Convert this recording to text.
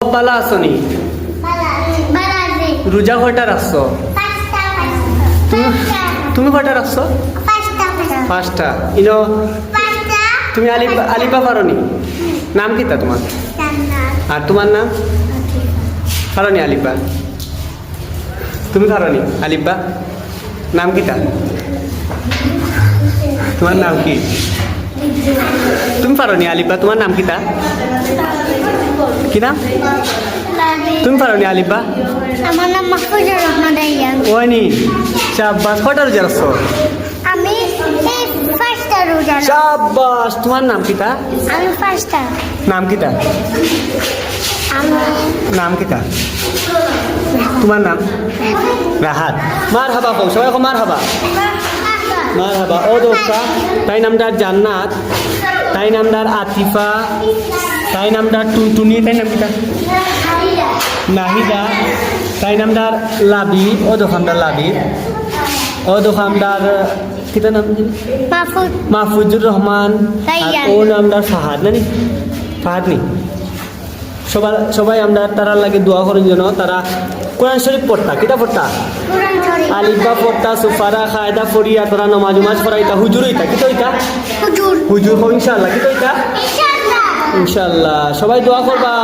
বালা আসনি রোজা কয়টা রাখছো? তুমি কয়টা রাখছো? পাঁচটা। ইনো তুমি আলিফা পারোনি? নাম কিতা তোমার? আর তোমার নাম? পারোনি আলিফা? তুমি পারোনি আলিফা? নাম কিতা? তোমার নাম কি? তুমি পারোনি আলিফা? তোমার নাম কিতা? কি নাম? তুমি পারোনি আলিফা? আমার নাম মাহফুজুর রহমান রাইয়ান। ওইনি শাবাশ। কয়টা রোজা রাখছো? আমি এই ফার্স্টটা রোজা রাখছি। শাবাশ। তোমার নাম কিতা? আমি ফার্স্টটা। নাম কিতা? আমি নাম কিতা? তোমার নাম? রাহাত। মার হাবা কও, সবাই মার হাবা। মার হাবা। ও দোস্তা, তাই নামদার জান্নাত, তাই নামদার আতিফা, তাই নামদার টুনটুনি, তাই নাম কিতা? নাহিদা, তাই নামদার লাবি, ও দোকানদার লাবি, ও দোকানদার কিতা নাম? মাহফুজ মাহফুজুর রহমান। রাইয়ান। ও নামদার ফাহাদ নানি? ফাহাদ নি? সবাই আমরা তারার লাগে দোয়া করেন যেন তারা কোরআন শরীফ পড়তা। কিতা পড়তা? কোরআন শরীফ। আলিফা পড়তা, সুফারা কায়দা পড়িয়া তোরা নমাজ উমাজ পড়াইতা। হুজুর হইতা। কিতা হইতা? হুজুর। হুজুর হো ইনশাআল্লাহ। কিতা হইতা? ইনশাআল্লাহ। ইনশাআল্লাহ। সবাই দোয়া করবা।